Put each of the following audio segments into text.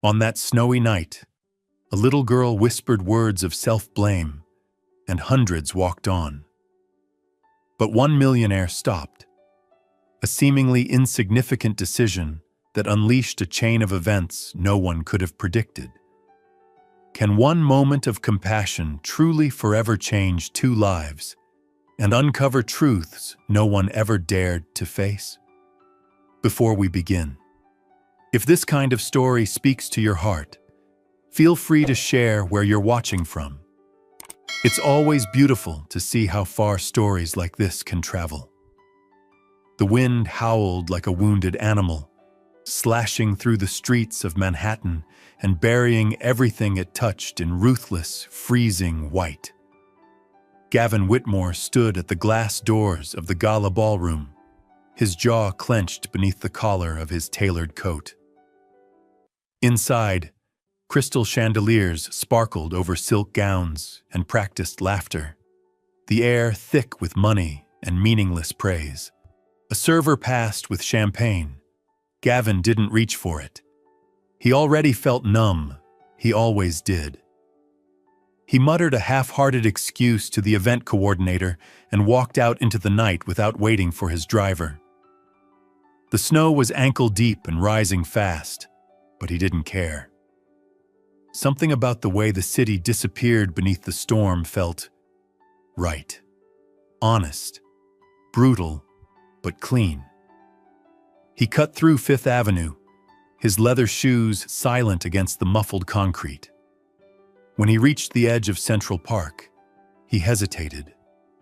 On that snowy night, a little girl whispered words of self-blame, and hundreds walked on. But one millionaire stopped, a seemingly insignificant decision that unleashed a chain of events no one could have predicted. Can one moment of compassion truly forever change two lives and uncover truths no one ever dared to face? Before we begin, if this kind of story speaks to your heart, feel free to share where you're watching from. It's always beautiful to see how far stories like this can travel. The wind howled like a wounded animal, slashing through the streets of Manhattan and burying everything it touched in ruthless, freezing white. Gavin Whitmore stood at the glass doors of the gala ballroom, his jaw clenched beneath the collar of his tailored coat. Inside, crystal chandeliers sparkled over silk gowns and practiced laughter, the air thick with money and meaningless praise. A server passed with champagne. Gavin didn't reach for it. He already felt numb. He always did. He muttered a half-hearted excuse to the event coordinator and walked out into the night without waiting for his driver. The snow was ankle-deep and rising fast, but he didn't care. Something about the way the city disappeared beneath the storm felt right. Honest. Brutal, but clean. He cut through Fifth Avenue, his leather shoes silent against the muffled concrete. When he reached the edge of Central Park, he hesitated,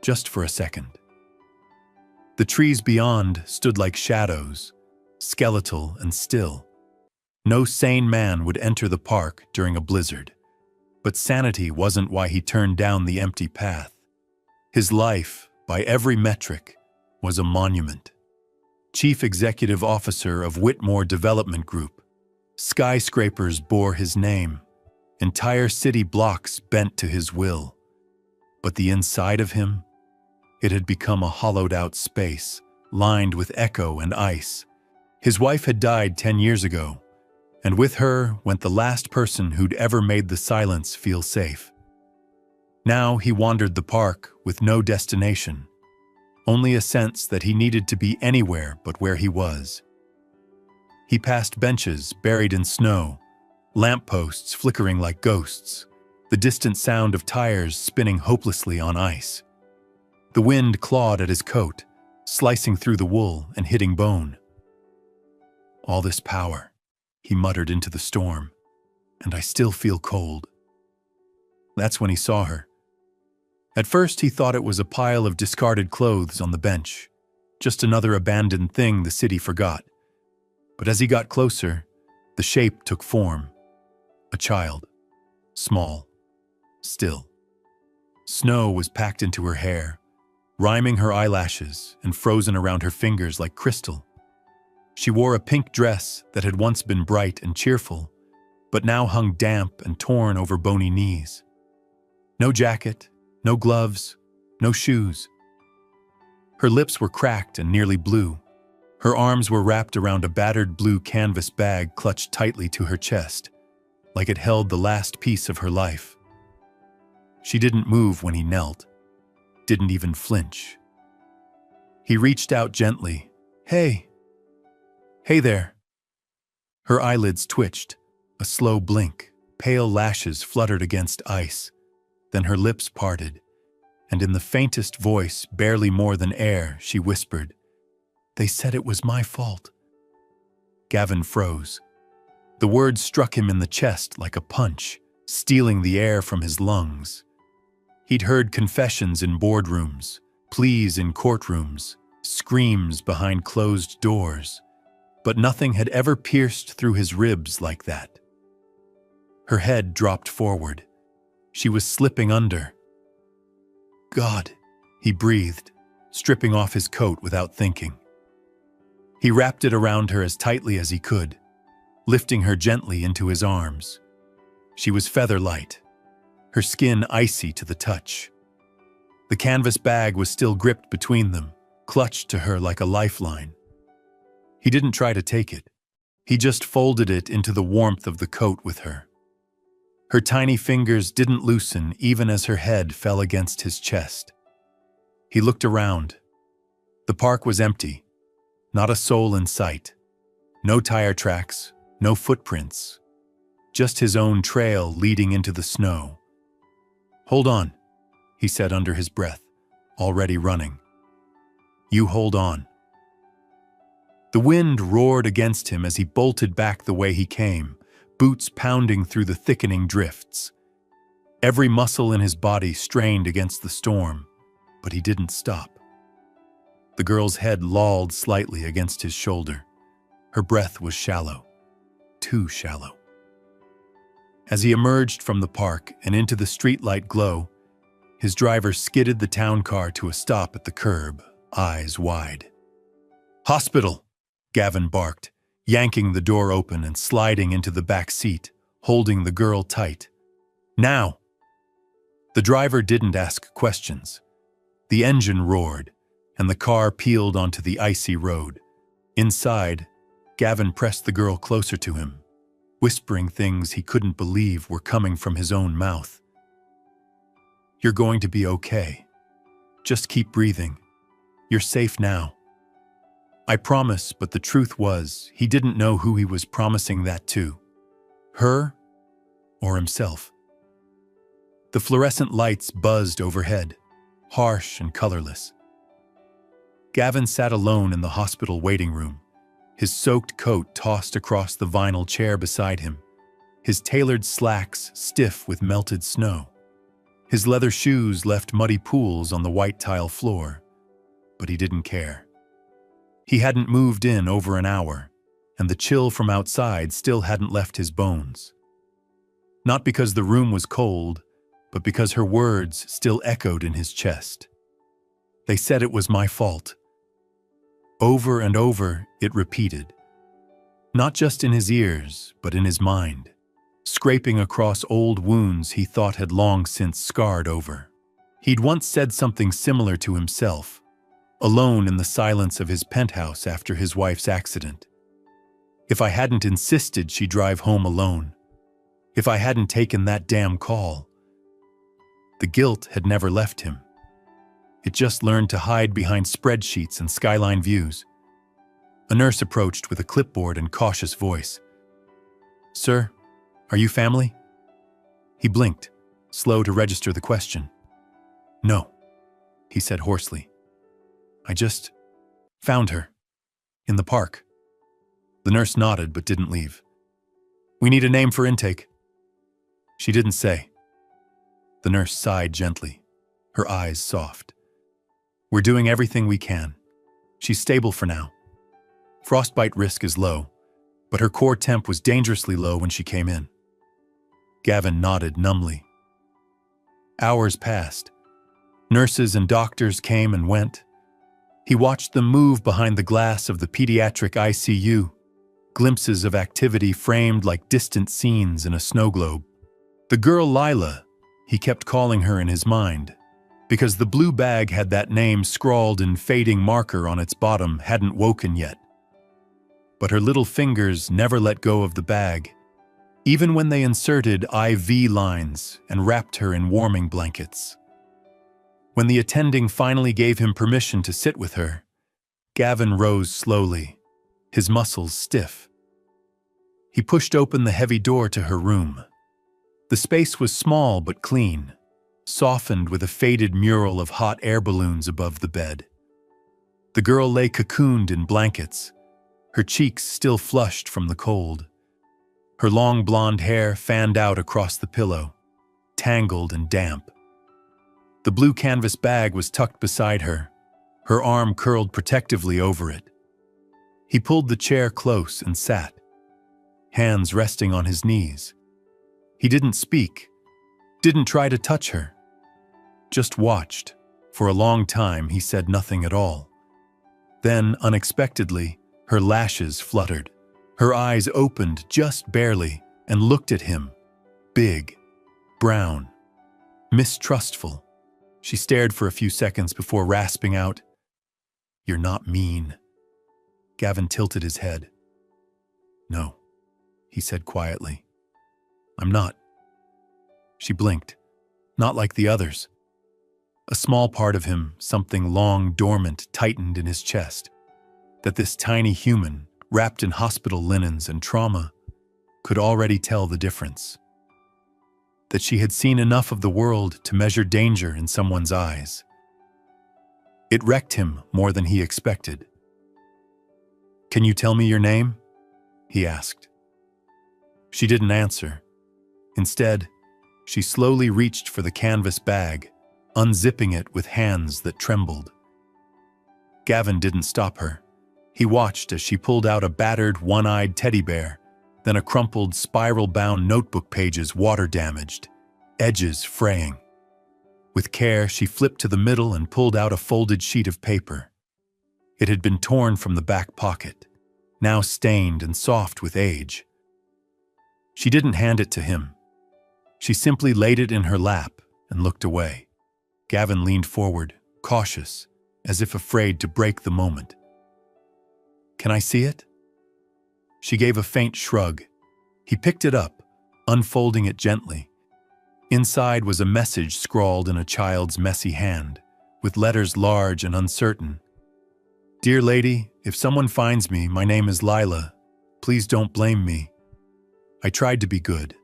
just for a second. The trees beyond stood like shadows, skeletal and still. No sane man would enter the park during a blizzard. But sanity wasn't why he turned down the empty path. His life, by every metric, was a monument. Chief Executive Officer of Whitmore Development Group. Skyscrapers bore his name. Entire city blocks bent to his will. But the inside of him? It had become a hollowed-out space, lined with echo and ice. His wife had died 10 years ago, and with her went the last person who'd ever made the silence feel safe. Now he wandered the park with no destination, only a sense that he needed to be anywhere but where he was. He passed benches buried in snow, lampposts flickering like ghosts, the distant sound of tires spinning hopelessly on ice. The wind clawed at his coat, slicing through the wool and hitting bone. All this power, he muttered into the storm, and I still feel cold. That's when he saw her. At first he thought it was a pile of discarded clothes on the bench, just another abandoned thing the city forgot. But as he got closer, the shape took form. A child. Small. Still. Snow was packed into her hair, rhyming her eyelashes and frozen around her fingers like crystal. She wore a pink dress that had once been bright and cheerful, but now hung damp and torn over bony knees. No jacket, no gloves, no shoes. Her lips were cracked and nearly blue. Her arms were wrapped around a battered blue canvas bag clutched tightly to her chest, like it held the last piece of her life. She didn't move when he knelt, didn't even flinch. He reached out gently. Hey. Hey there. Her eyelids twitched, a slow blink, pale lashes fluttered against ice. Then her lips parted, and in the faintest voice, barely more than air, she whispered, "They said it was my fault." Gavin froze. The words struck him in the chest like a punch, stealing the air from his lungs. He'd heard confessions in boardrooms, pleas in courtrooms, screams behind closed doors. But nothing had ever pierced through his ribs like that. Her head dropped forward. She was slipping under. God, he breathed, stripping off his coat without thinking. He wrapped it around her as tightly as he could, lifting her gently into his arms. She was feather-light, her skin icy to the touch. The canvas bag was still gripped between them, clutched to her like a lifeline. He didn't try to take it. He just folded it into the warmth of the coat with her. Her tiny fingers didn't loosen even as her head fell against his chest. He looked around. The park was empty, not a soul in sight. No tire tracks, no footprints, just his own trail leading into the snow. "Hold on," he said under his breath, already running. "You hold on." The wind roared against him as he bolted back the way he came, boots pounding through the thickening drifts. Every muscle in his body strained against the storm, but he didn't stop. The girl's head lolled slightly against his shoulder. Her breath was shallow, too shallow. As he emerged from the park and into the streetlight glow, his driver skidded the town car to a stop at the curb, eyes wide. "Hospital!" Gavin barked, yanking the door open and sliding into the back seat, holding the girl tight. "Now!" The driver didn't ask questions. The engine roared, and the car peeled onto the icy road. Inside, Gavin pressed the girl closer to him, whispering things he couldn't believe were coming from his own mouth. "You're going to be okay. Just keep breathing. You're safe now." I promise, but the truth was, he didn't know who he was promising that to. Her or himself. The fluorescent lights buzzed overhead, harsh and colorless. Gavin sat alone in the hospital waiting room, his soaked coat tossed across the vinyl chair beside him, his tailored slacks stiff with melted snow. His leather shoes left muddy pools on the white tile floor, but he didn't care. He hadn't moved in over an hour, and the chill from outside still hadn't left his bones. Not because the room was cold, but because her words still echoed in his chest. They said it was my fault. Over and over, it repeated. Not just in his ears, but in his mind, scraping across old wounds he thought had long since scarred over. He'd once said something similar to himself, alone in the silence of his penthouse after his wife's accident. If I hadn't insisted she drive home alone, if I hadn't taken that damn call. The guilt had never left him. It just learned to hide behind spreadsheets and skyline views. A nurse approached with a clipboard and cautious voice. "Sir, are you family?" He blinked, slow to register the question. "No," he said hoarsely. "I just found her in the park." The nurse nodded but didn't leave. "We need a name for intake." She didn't say. The nurse sighed gently, her eyes soft. "We're doing everything we can. She's stable for now. Frostbite risk is low, but her core temp was dangerously low when she came in." Gavin nodded numbly. Hours passed. Nurses and doctors came and went. He watched them move behind the glass of the pediatric ICU, glimpses of activity framed like distant scenes in a snow globe. The girl Lila, he kept calling her in his mind, because the blue bag had that name scrawled in fading marker on its bottom, hadn't woken yet. But her little fingers never let go of the bag, even when they inserted IV lines and wrapped her in warming blankets. When the attending finally gave him permission to sit with her, Gavin rose slowly, his muscles stiff. He pushed open the heavy door to her room. The space was small but clean, softened with a faded mural of hot air balloons above the bed. The girl lay cocooned in blankets, her cheeks still flushed from the cold. Her long blonde hair fanned out across the pillow, tangled and damp. The blue canvas bag was tucked beside her, her arm curled protectively over it. He pulled the chair close and sat, hands resting on his knees. He didn't speak, didn't try to touch her, just watched. For a long time, he said nothing at all. Then, unexpectedly, her lashes fluttered. Her eyes opened just barely and looked at him, big, brown, mistrustful. She stared for a few seconds before rasping out, "You're not mean." Gavin tilted his head. No, he said quietly. I'm not. She blinked. Not like the others. A small part of him, something long dormant, tightened in his chest. That this tiny human, wrapped in hospital linens and trauma, could already tell the difference. That she had seen enough of the world to measure danger in someone's eyes. It wrecked him more than he expected. Can you tell me your name? He asked. She didn't answer. Instead, she slowly reached for the canvas bag, unzipping it with hands that trembled. Gavin didn't stop her. He watched as she pulled out a battered, one-eyed teddy bear, then a crumpled, spiral-bound notebook, pages water-damaged, edges fraying. With care, she flipped to the middle and pulled out a folded sheet of paper. It had been torn from the back pocket, now stained and soft with age. She didn't hand it to him. She simply laid it in her lap and looked away. Gavin leaned forward, cautious, as if afraid to break the moment. Can I see it? She gave a faint shrug. He picked it up, unfolding it gently. Inside was a message scrawled in a child's messy hand, with letters large and uncertain. Dear lady, if someone finds me, my name is Lila. Please don't blame me. I tried to be good.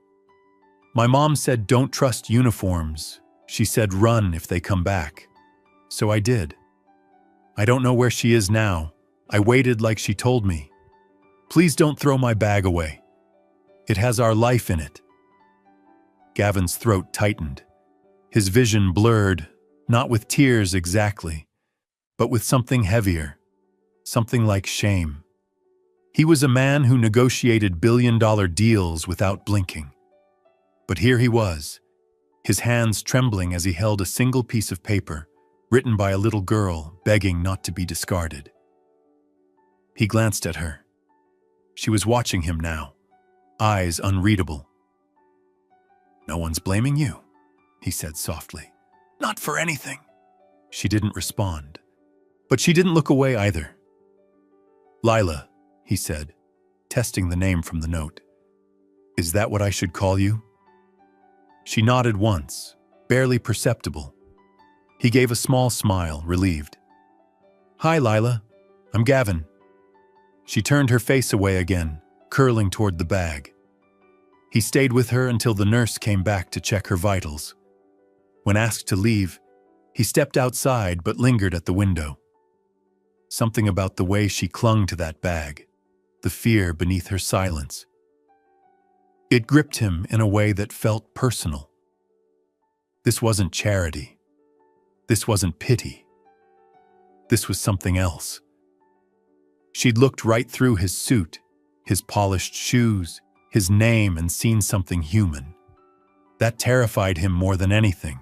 My mom said don't trust uniforms. She said run if they come back. So I did. I don't know where she is now. I waited like she told me. Please don't throw my bag away. It has our life in it. Gavin's throat tightened. His vision blurred, not with tears exactly, but with something heavier, something like shame. He was a man who negotiated billion-dollar deals without blinking. But here he was, his hands trembling as he held a single piece of paper, written by a little girl begging not to be discarded. He glanced at her. She was watching him now, eyes unreadable. No one's blaming you, he said softly. Not for anything. She didn't respond, but she didn't look away either. Lila, he said, testing the name from the note. Is that what I should call you? She nodded once, barely perceptible. He gave a small smile, relieved. Hi, Lila. I'm Gavin. She turned her face away again, curling toward the bag. He stayed with her until the nurse came back to check her vitals. When asked to leave, he stepped outside but lingered at the window. Something about the way she clung to that bag, the fear beneath her silence. It gripped him in a way that felt personal. This wasn't charity. This wasn't pity. This was something else. She'd looked right through his suit, his polished shoes, his name, and seen something human. That terrified him more than anything.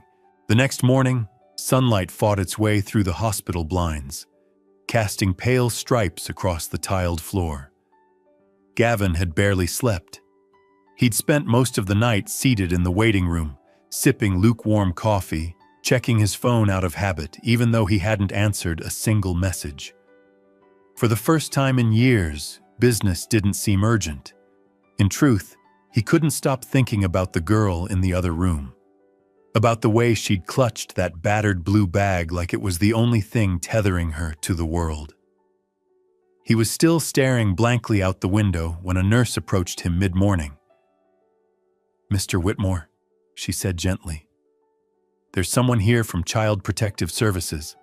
The next morning, sunlight fought its way through the hospital blinds, casting pale stripes across the tiled floor. Gavin had barely slept. He'd spent most of the night seated in the waiting room, sipping lukewarm coffee, checking his phone out of habit, even though he hadn't answered a single message. For the first time in years, business didn't seem urgent. In truth, he couldn't stop thinking about the girl in the other room, about the way she'd clutched that battered blue bag like it was the only thing tethering her to the world. He was still staring blankly out the window when a nurse approached him mid-morning. Mr. Whitmore, she said gently. There's someone here from Child Protective Services,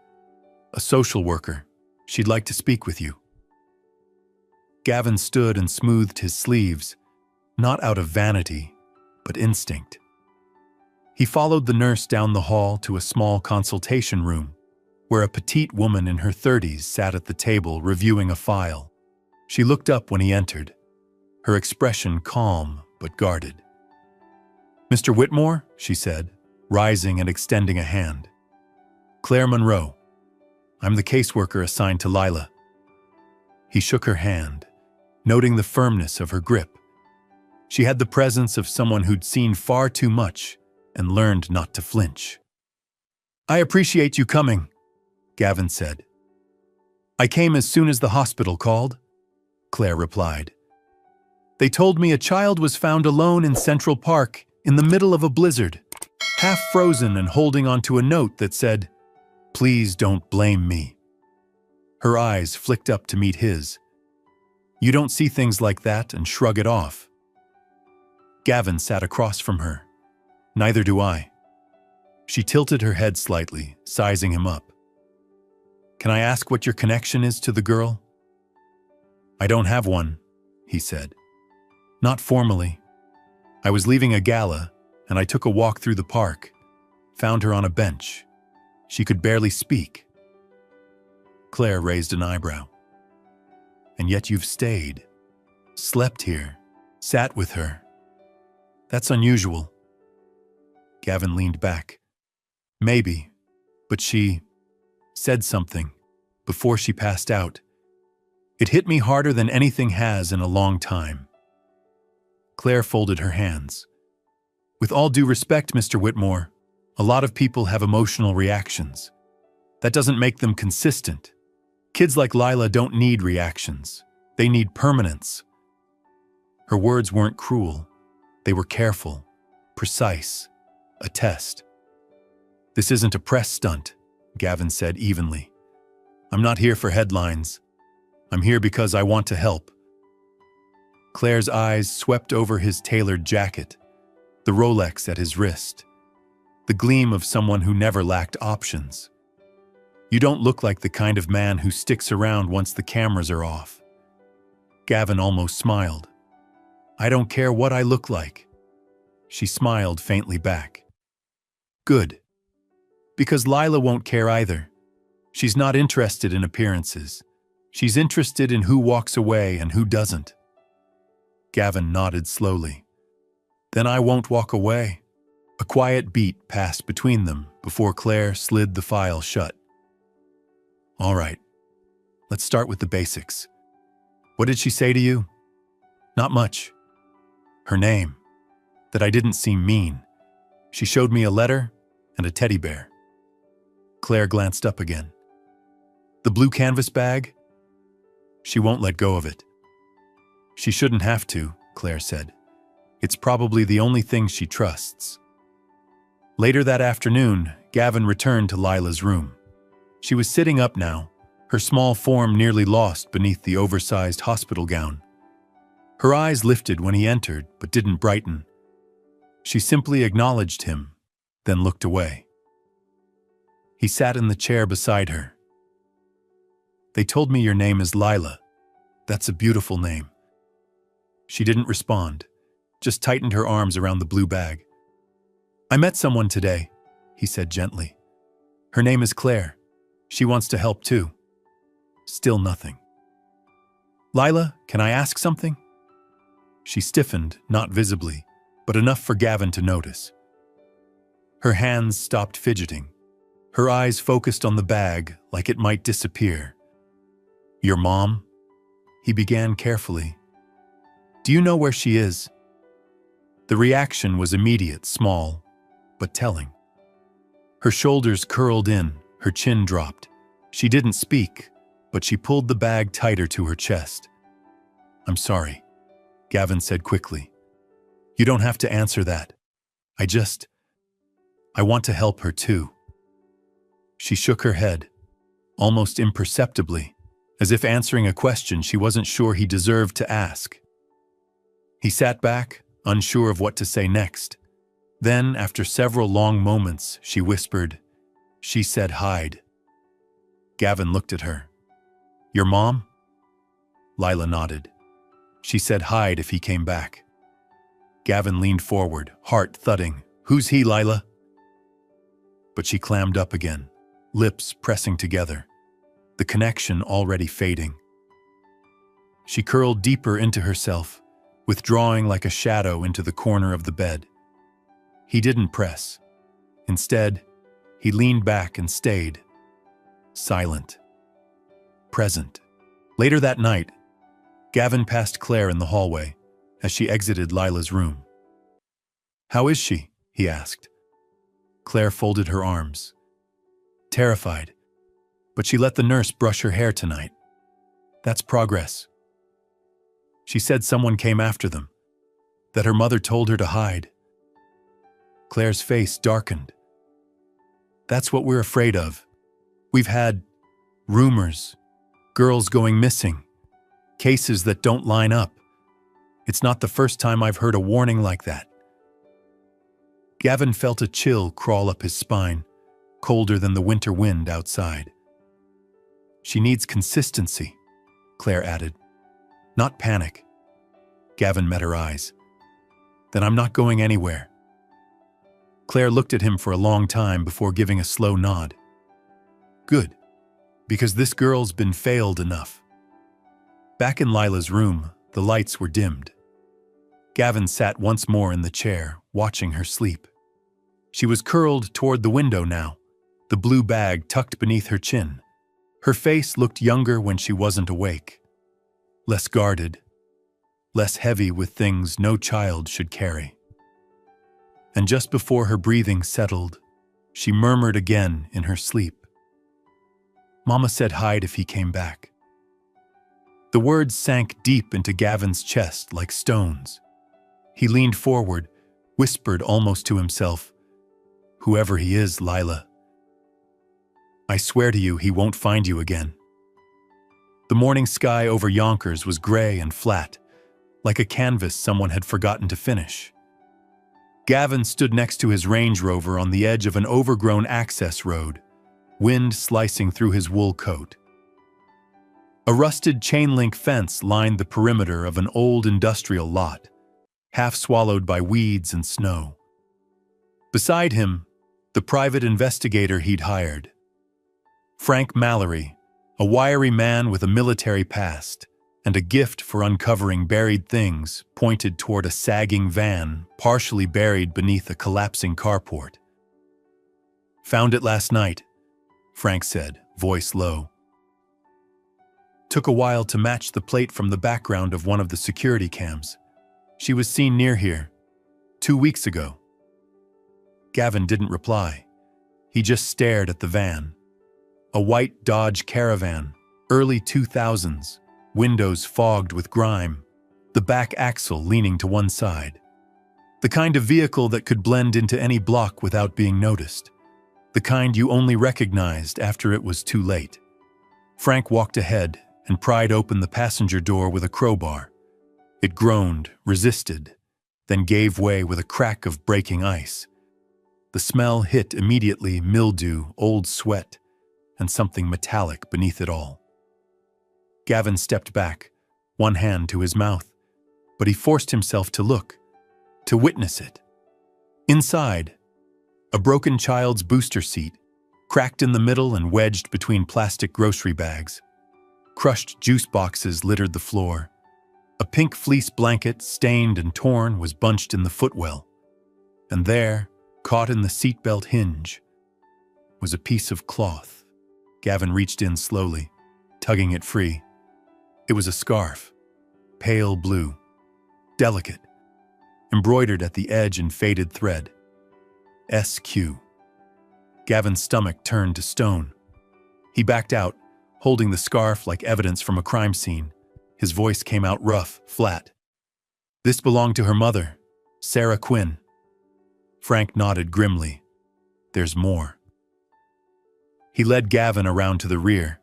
a social worker. She'd like to speak with you. Gavin stood and smoothed his sleeves, not out of vanity, but instinct. He followed the nurse down the hall to a small consultation room, where a petite woman in her 30s sat at the table reviewing a file. She looked up when he entered, her expression calm but guarded. Mr. Whitmore, she said, rising and extending a hand. Claire Monroe. I'm the caseworker assigned to Lila. He shook her hand, noting the firmness of her grip. She had the presence of someone who'd seen far too much and learned not to flinch. I appreciate you coming, Gavin said. I came as soon as the hospital called, Claire replied. They told me a child was found alone in Central Park in the middle of a blizzard, half frozen and holding onto a note that said, "Please don't blame me." Her eyes flicked up to meet his. You don't see things like that and shrug it off. Gavin sat across from her. Neither do I. She tilted her head slightly, sizing him up. Can I ask what your connection is to the girl? I don't have one, he said. Not formally. I was leaving a gala, and I took a walk through the park, found her on a bench. She could barely speak. Claire raised an eyebrow. And yet you've stayed, slept here, sat with her. That's unusual. Gavin leaned back. Maybe, but she said something before she passed out. It hit me harder than anything has in a long time. Claire folded her hands. With all due respect, Mr. Whitmore, a lot of people have emotional reactions. That doesn't make them consistent. Kids like Lila don't need reactions. They need permanence. Her words weren't cruel. They were careful, precise, a test. This isn't a press stunt, Gavin said evenly. I'm not here for headlines. I'm here because I want to help. Claire's eyes swept over his tailored jacket, the Rolex at his wrist, the gleam of someone who never lacked options. You don't look like the kind of man who sticks around once the cameras are off. Gavin almost smiled. I don't care what I look like. She smiled faintly back. Good. Because Lila won't care either. She's not interested in appearances. She's interested in who walks away and who doesn't. Gavin nodded slowly. Then I won't walk away. A quiet beat passed between them before Claire slid the file shut. All right, let's start with the basics. What did she say to you? Not much. Her name. That I didn't seem mean. She showed me a letter and a teddy bear. Claire glanced up again. The blue canvas bag? She won't let go of it. She shouldn't have to, Claire said. It's probably the only thing she trusts. Later that afternoon, Gavin returned to Lila's room. She was sitting up now, her small form nearly lost beneath the oversized hospital gown. Her eyes lifted when he entered, but didn't brighten. She simply acknowledged him, then looked away. He sat in the chair beside her. They told me your name is Lila. That's a beautiful name. She didn't respond, just tightened her arms around the blue bag. I met someone today, he said gently. Her name is Claire. She wants to help too. Still nothing. Lila, can I ask something? She stiffened, not visibly, but enough for Gavin to notice. Her hands stopped fidgeting. Her eyes focused on the bag like it might disappear. Your mom? He began carefully. Do you know where she is? The reaction was immediate, small, but telling. Her shoulders curled in, her chin dropped. She didn't speak, but she pulled the bag tighter to her chest. I'm sorry, Gavin said quickly. You don't have to answer that. I want to help her too. She shook her head, almost imperceptibly, as if answering a question she wasn't sure he deserved to ask. He sat back, unsure of what to say next. Then, after several long moments, she whispered, She said hide. Gavin looked at her. Your mom? Lila nodded. She said hide if he came back. Gavin leaned forward, heart thudding. Who's he, Lila? But she clammed up again, lips pressing together, the connection already fading. She curled deeper into herself, withdrawing like a shadow into the corner of the bed. He didn't press. Instead, he leaned back and stayed, silent, present. Later that night, Gavin passed Claire in the hallway as she exited Lila's room. How is she? He asked. Claire folded her arms. Terrified, but she let the nurse brush her hair tonight. That's progress. She said someone came after them, that her mother told her to hide. Claire's face darkened. That's what we're afraid of. We've had rumors, girls going missing, cases that don't line up. It's not the first time I've heard a warning like that. Gavin felt a chill crawl up his spine, colder than the winter wind outside. She needs consistency, Claire added. Not panic. Gavin met her eyes. Then I'm not going anywhere. Claire looked at him for a long time before giving a slow nod. Good, because this girl's been failed enough. Back in Lila's room, the lights were dimmed. Gavin sat once more in the chair, watching her sleep. She was curled toward the window now, the blue bag tucked beneath her chin. Her face looked younger when she wasn't awake. Less guarded, less heavy with things no child should carry. And just before her breathing settled, she murmured again in her sleep. Mama said hide if he came back. The words sank deep into Gavin's chest like stones. He leaned forward, whispered almost to himself, "Whoever he is, Lila, I swear to you he won't find you again." The morning sky over Yonkers was gray and flat, like a canvas someone had forgotten to finish. Gavin stood next to his Range Rover on the edge of an overgrown access road, wind slicing through his wool coat. A rusted chain-link fence lined the perimeter of an old industrial lot, half swallowed by weeds and snow. Beside him, the private investigator he'd hired. Frank Mallory, a wiry man with a military past and a gift for uncovering buried things, pointed toward a sagging van partially buried beneath a collapsing carport. "Found it last night," Frank said, voice low. Took a while to match the plate from the background of one of the security cams. She was seen near here 2 weeks ago. Gavin didn't reply. He just stared at the van. A white Dodge Caravan, early 2000s, windows fogged with grime, the back axle leaning to one side. The kind of vehicle that could blend into any block without being noticed. The kind you only recognized after it was too late. Frank walked ahead and pried open the passenger door with a crowbar. It groaned, resisted, then gave way with a crack of breaking ice. The smell hit immediately: mildew, old sweat, and something metallic beneath it all. Gavin stepped back, one hand to his mouth, but he forced himself to look, to witness it. Inside, a broken child's booster seat, cracked in the middle and wedged between plastic grocery bags. Crushed juice boxes littered the floor. A pink fleece blanket, stained and torn, was bunched in the footwell. And there, caught in the seatbelt hinge, was a piece of cloth. Gavin reached in slowly, tugging it free. It was a scarf, pale blue, delicate, embroidered at the edge in faded thread. SQ. Gavin's stomach turned to stone. He backed out, holding the scarf like evidence from a crime scene. His voice came out rough, flat. "This belonged to her mother, Sarah Quinn." Frank nodded grimly. "There's more." He led Gavin around to the rear.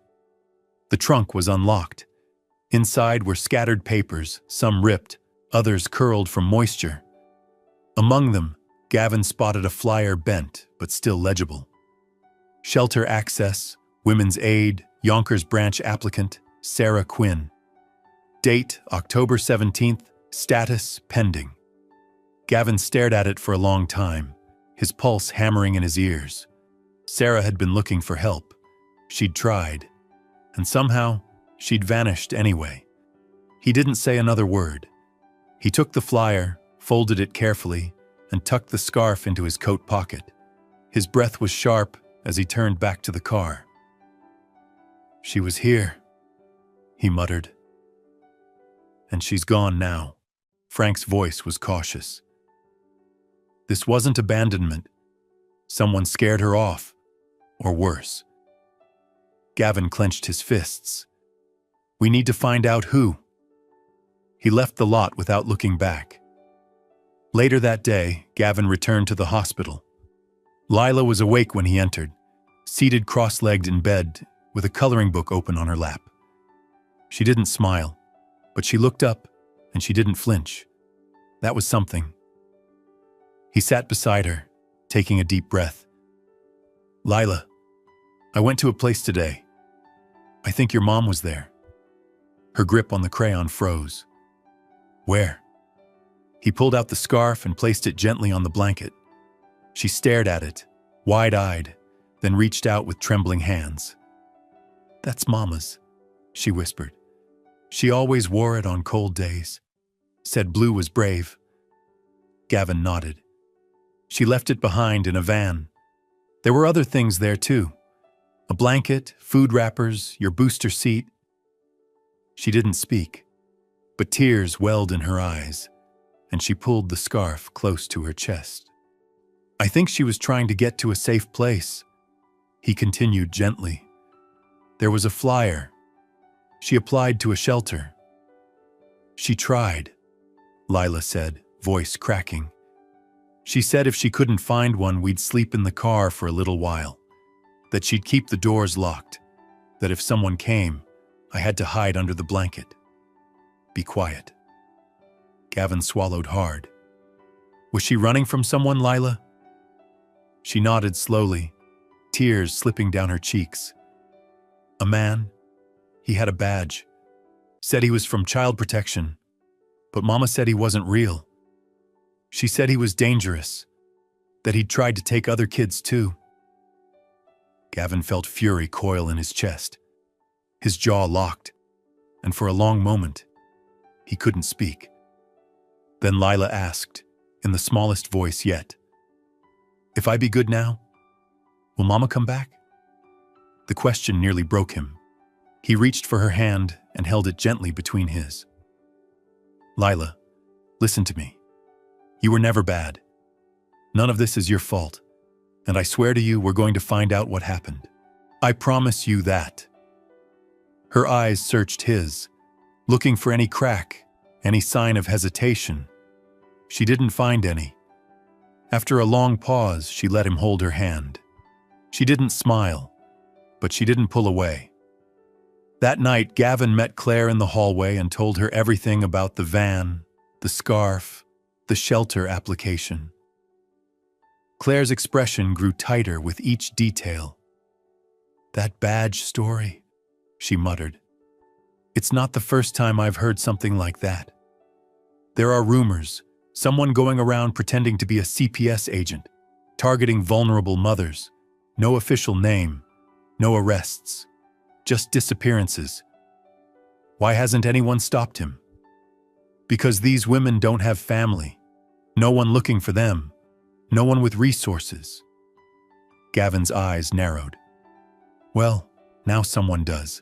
The trunk was unlocked. Inside were scattered papers, some ripped, others curled from moisture. Among them, Gavin spotted a flyer bent but still legible. Shelter access, women's aid, Yonkers branch applicant, Sarah Quinn. Date, October 17th, status, pending. Gavin stared at it for a long time, his pulse hammering in his ears. Sarah had been looking for help. She'd tried. And somehow, she'd vanished anyway. He didn't say another word. He took the flyer, folded it carefully, and tucked the scarf into his coat pocket. His breath was sharp as he turned back to the car. "She was here," he muttered. "And she's gone now." Frank's voice was cautious. This wasn't abandonment. Someone scared her off, or worse. Gavin clenched his fists. "We need to find out who." He left the lot without looking back. Later that day, Gavin returned to the hospital. Lila was awake when he entered, seated cross-legged in bed with a coloring book open on her lap. She didn't smile, but she looked up and she didn't flinch. That was something. He sat beside her, taking a deep breath. "Lila, I went to a place today. I think your mom was there." Her grip on the crayon froze. "Where?" He pulled out the scarf and placed it gently on the blanket. She stared at it, wide-eyed, then reached out with trembling hands. "That's Mama's," she whispered. "She always wore it on cold days. Said blue was brave." Gavin nodded. "She left it behind in a van. There were other things there too. A blanket, food wrappers, your booster seat." She didn't speak, but tears welled in her eyes, and she pulled the scarf close to her chest. "I think she was trying to get to a safe place," he continued gently. "There was a flyer. She applied to a shelter." "She tried," Lila said, voice cracking. "She said if she couldn't find one, we'd sleep in the car for a little while, that she'd keep the doors locked, that if someone came, I had to hide under the blanket. Be quiet." Gavin swallowed hard. "Was she running from someone, Lila?" She nodded slowly, tears slipping down her cheeks. "A man. He had a badge. Said he was from child protection, but Mama said he wasn't real. She said he was dangerous, that he'd tried to take other kids too." Gavin felt fury coil in his chest. His jaw locked, and for a long moment, he couldn't speak. Then Lila asked, in the smallest voice yet, "If I be good now, will Mama come back?" The question nearly broke him. He reached for her hand and held it gently between his. "Lila, listen to me. You were never bad. None of this is your fault, and I swear to you we're going to find out what happened. I promise you that." Her eyes searched his, looking for any crack, any sign of hesitation. She didn't find any. After a long pause, she let him hold her hand. She didn't smile, but she didn't pull away. That night, Gavin met Claire in the hallway and told her everything about the van, the scarf, the shelter application. Claire's expression grew tighter with each detail. "That badge story," she muttered. "It's not the first time I've heard something like that. There are rumors, someone going around pretending to be a CPS agent, targeting vulnerable mothers. No official name, no arrests, just disappearances. Why hasn't anyone stopped him? Because these women don't have family, no one looking for them, no one with resources." Gavin's eyes narrowed. "Well, now someone does."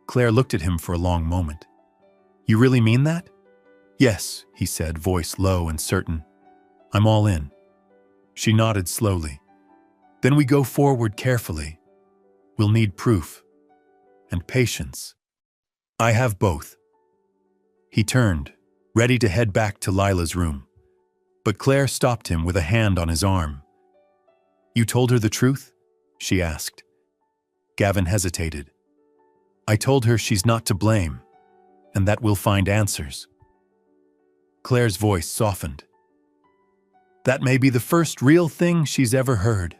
Claire looked at him for a long moment. "You really mean that?" "Yes," he said, voice low and certain. "I'm all in." She nodded slowly. "Then we go forward carefully. We'll need proof. And patience. I have both." He turned, ready to head back to Lila's room. But Claire stopped him with a hand on his arm. "You told her the truth?" she asked. Gavin hesitated. "I told her she's not to blame, and that we'll find answers." Claire's voice softened. "That may be the first real thing she's ever heard."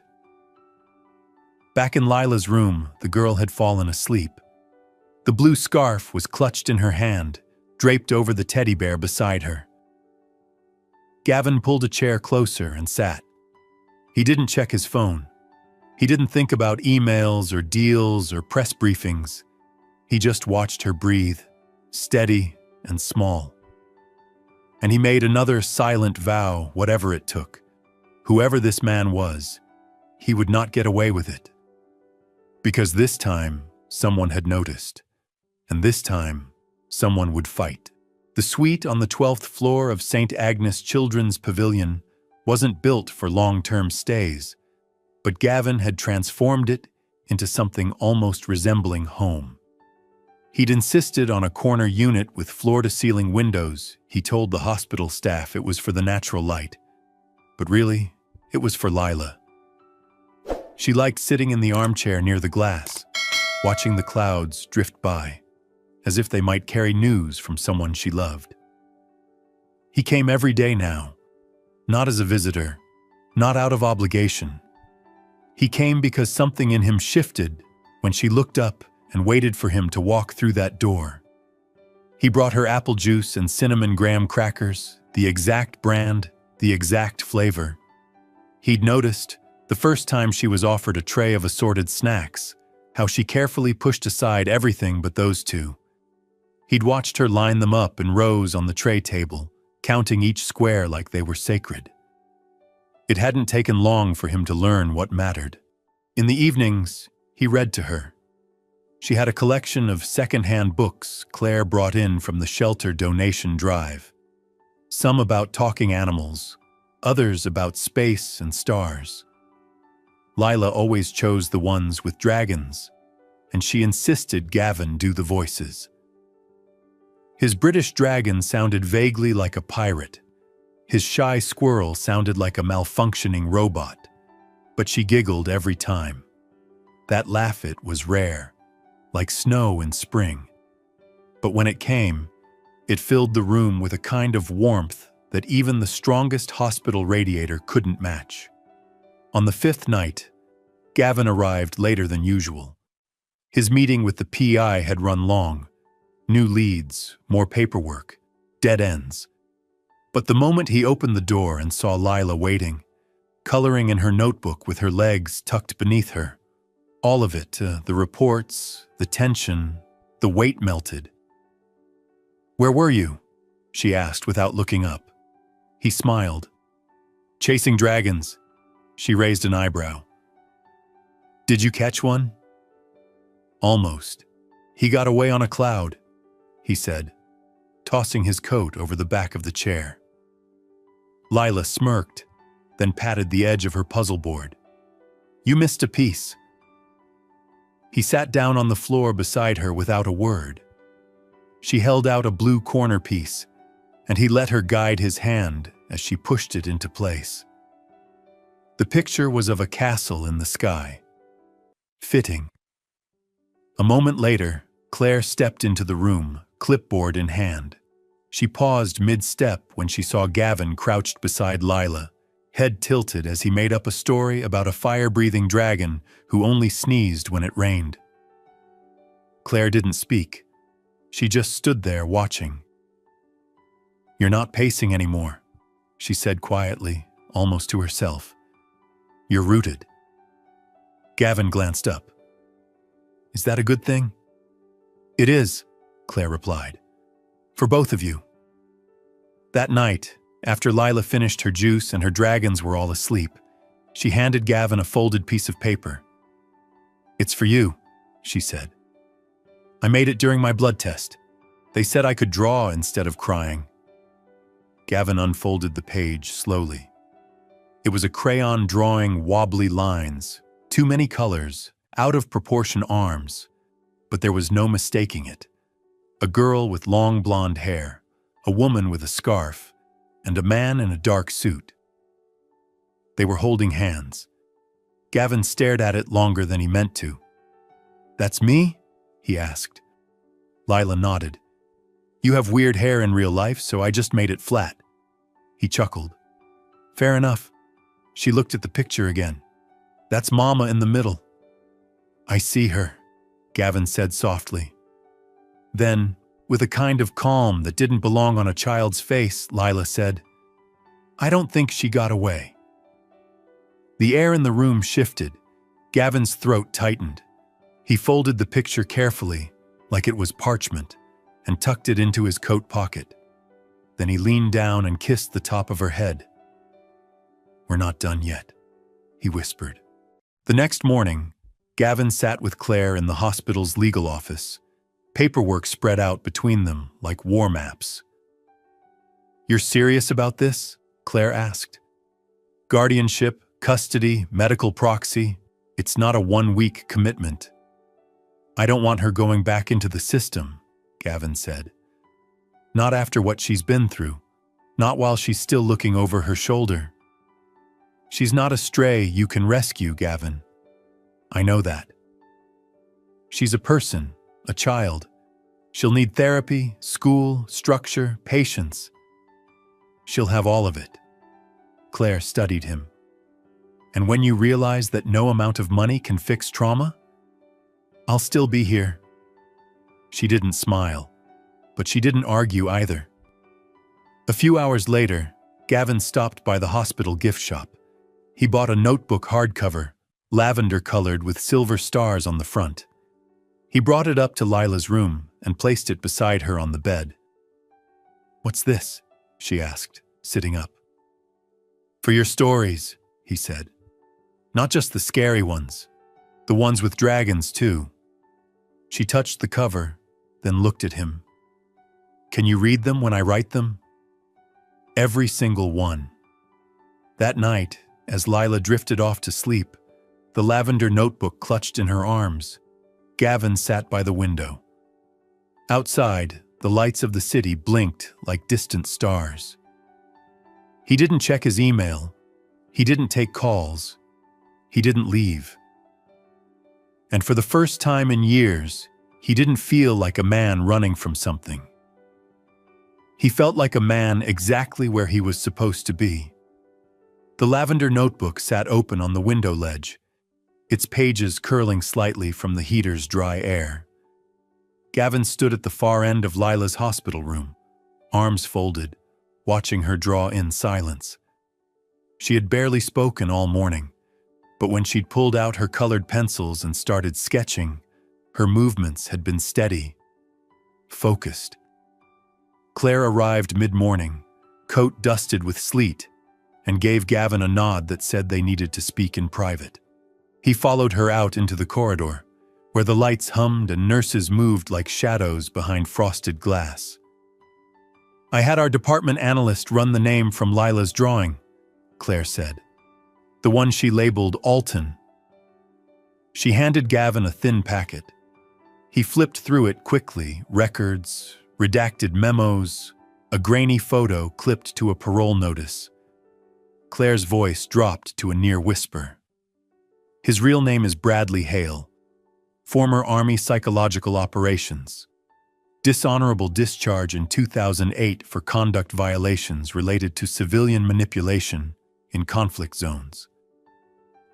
Back in Lila's room, the girl had fallen asleep. The blue scarf was clutched in her hand, draped over the teddy bear beside her. Gavin pulled a chair closer and sat. He didn't check his phone. He didn't think about emails or deals or press briefings. He just watched her breathe, steady and small. And he made another silent vow, whatever it took. Whoever this man was, he would not get away with it. Because this time, someone had noticed. And this time, someone would fight. The suite on the 12th floor of St. Agnes Children's Pavilion wasn't built for long-term stays, but Gavin had transformed it into something almost resembling home. He'd insisted on a corner unit with floor-to-ceiling windows. He told the hospital staff it was for the natural light. But really, it was for Lila. She liked sitting in the armchair near the glass, watching the clouds drift by, as if they might carry news from someone she loved. He came every day now, not as a visitor, not out of obligation. He came because something in him shifted when she looked up and waited for him to walk through that door. He brought her apple juice and cinnamon graham crackers, the exact brand, the exact flavor. He'd noticed, the first time she was offered a tray of assorted snacks, how she carefully pushed aside everything but those two. He'd watched her line them up in rows on the tray table, counting each square like they were sacred. It hadn't taken long for him to learn what mattered. In the evenings, he read to her. She had a collection of second-hand books Claire brought in from the shelter donation drive. Some about talking animals, others about space and stars. Lila always chose the ones with dragons, and she insisted Gavin do the voices. His British dragon sounded vaguely like a pirate. His shy squirrel sounded like a malfunctioning robot, but she giggled every time. That laugh-it was rare, like snow in spring. But when it came, it filled the room with a kind of warmth that even the strongest hospital radiator couldn't match. On the fifth night, Gavin arrived later than usual. His meeting with the PI had run long. New leads, more paperwork, dead ends. But the moment he opened the door and saw Lila waiting, coloring in her notebook with her legs tucked beneath her, all of it, the reports, the tension, the weight melted. "Where were you?" she asked without looking up. He smiled. "Chasing dragons." She raised an eyebrow. "Did you catch one?" "Almost. He got away on a cloud," he said, tossing his coat over the back of the chair. Lila smirked, then patted the edge of her puzzle board. "You missed a piece." He sat down on the floor beside her without a word. She held out a blue corner piece, and he let her guide his hand as she pushed it into place. The picture was of a castle in the sky. Fitting. A moment later, Claire stepped into the room, clipboard in hand. She paused mid-step when she saw Gavin crouched beside Lila, head tilted as he made up a story about a fire-breathing dragon who only sneezed when it rained. Claire didn't speak. She just stood there watching. "You're not pacing anymore," she said quietly, almost to herself. "You're rooted." Gavin glanced up. "Is that a good thing?" "It is," Claire replied. "For both of you." That night, after Lila finished her juice and her dragons were all asleep, she handed Gavin a folded piece of paper. "It's for you," she said. "I made it during my blood test. They said I could draw instead of crying." Gavin unfolded the page slowly. It was a crayon drawing wobbly lines, too many colors, out of proportion arms, but there was no mistaking it. A girl with long blonde hair, a woman with a scarf, and a man in a dark suit. They were holding hands. Gavin stared at it longer than he meant to. "That's me?" he asked. Lila nodded. "You have weird hair in real life, so I just made it flat." He chuckled. "Fair enough." She looked at the picture again. "That's Mama in the middle." "I see her," Gavin said softly. Then, with a kind of calm that didn't belong on a child's face, Lila said, "I don't think she got away." The air in the room shifted. Gavin's throat tightened. He folded the picture carefully, like it was parchment, and tucked it into his coat pocket. Then he leaned down and kissed the top of her head. "We're not done yet," he whispered. The next morning, Gavin sat with Claire in the hospital's legal office, paperwork spread out between them like war maps. "You're serious about this?" Claire asked. "Guardianship, custody, medical proxy, it's not a one-week commitment." I don't want her going back into the system, Gavin said. Not after what she's been through. Not while she's still looking over her shoulder. She's not a stray you can rescue, Gavin. I know that. She's a person, a child. She'll need therapy, school, structure, patience. She'll have all of it. Claire studied him. And when you realize that no amount of money can fix trauma, I'll still be here. She didn't smile, but she didn't argue either. A few hours later, Gavin stopped by the hospital gift shop. He bought a notebook hardcover, lavender-colored with silver stars on the front. He brought it up to Lila's room and placed it beside her on the bed. "What's this?" she asked, sitting up. "For your stories," he said. "Not just the scary ones, the ones with dragons too." She touched the cover, then looked at him. "Can you read them when I write them?" "Every single one." That night, as Lila drifted off to sleep, the lavender notebook clutched in her arms, Gavin sat by the window. Outside, the lights of the city blinked like distant stars. He didn't check his email. He didn't take calls. He didn't leave. And for the first time in years, he didn't feel like a man running from something. He felt like a man exactly where he was supposed to be. The lavender notebook sat open on the window ledge, its pages curling slightly from the heater's dry air. Gavin stood at the far end of Lila's hospital room, arms folded, watching her draw in silence. She had barely spoken all morning, but when she'd pulled out her colored pencils and started sketching, her movements had been steady, focused. Claire arrived mid-morning, coat dusted with sleet, and gave Gavin a nod that said they needed to speak in private. He followed her out into the corridor, where the lights hummed and nurses moved like shadows behind frosted glass. "I had our department analyst run the name from Lila's drawing," Claire said. "The one she labeled Alton." She handed Gavin a thin packet. He flipped through it quickly, records, redacted memos, a grainy photo clipped to a parole notice. Claire's voice dropped to a near whisper. "His real name is Bradley Hale, former Army Psychological Operations. Dishonorable discharge in 2008 for conduct violations related to civilian manipulation in conflict zones.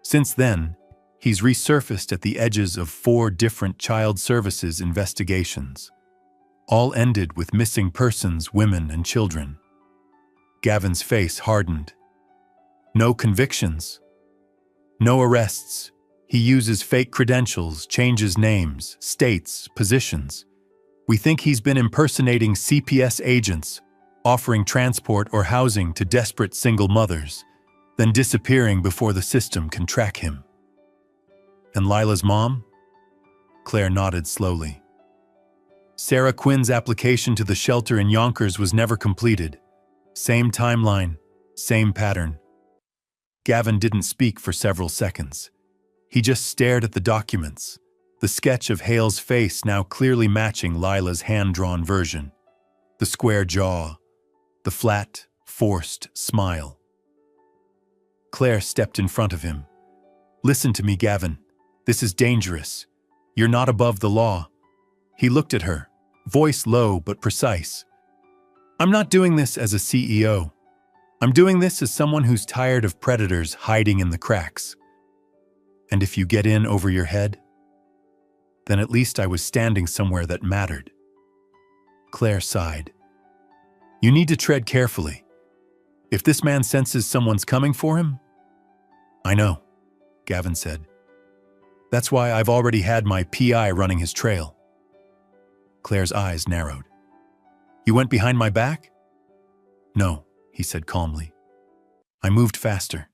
Since then, he's resurfaced at the edges of 4 different child services investigations. All ended with missing persons, women, and children." Gavin's face hardened. "No convictions. No arrests. He uses fake credentials, changes names, states, positions. We think he's been impersonating CPS agents, offering transport or housing to desperate single mothers, then disappearing before the system can track him." "And Lila's mom?" Claire nodded slowly. "Sarah Quinn's application to the shelter in Yonkers was never completed. Same timeline, same pattern." Gavin didn't speak for several seconds. He just stared at the documents, the sketch of Hale's face now clearly matching Lila's hand-drawn version. The square jaw, the flat, forced smile. Claire stepped in front of him. "Listen to me, Gavin. This is dangerous. You're not above the law." He looked at her, voice low but precise. "I'm not doing this as a CEO. I'm doing this as someone who's tired of predators hiding in the cracks. And if you get in over your head, then at least I was standing somewhere that mattered." Claire sighed. "You need to tread carefully. If this man senses someone's coming for him..." "I know," Gavin said. "That's why I've already had my PI running his trail." Claire's eyes narrowed. "You went behind my back?" "No," he said calmly. "I moved faster."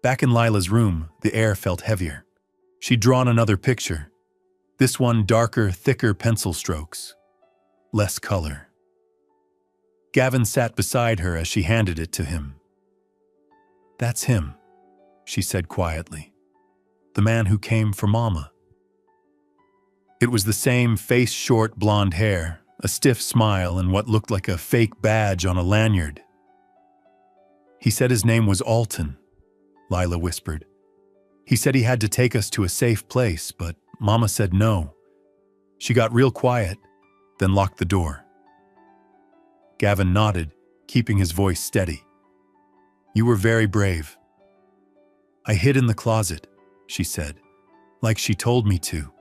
Back in Lila's room, the air felt heavier. She'd drawn another picture. This one darker, thicker pencil strokes. Less color. Gavin sat beside her as she handed it to him. "That's him," she said quietly. "The man who came for Mama." It was the same face-short blonde hair, a stiff smile, and what looked like a fake badge on a lanyard. "He said his name was Alton," Lila whispered. "He said he had to take us to a safe place, but Mama said no. She got real quiet, then locked the door." Gavin nodded, keeping his voice steady. "You were very brave." "I hid in the closet," she said, "like she told me to."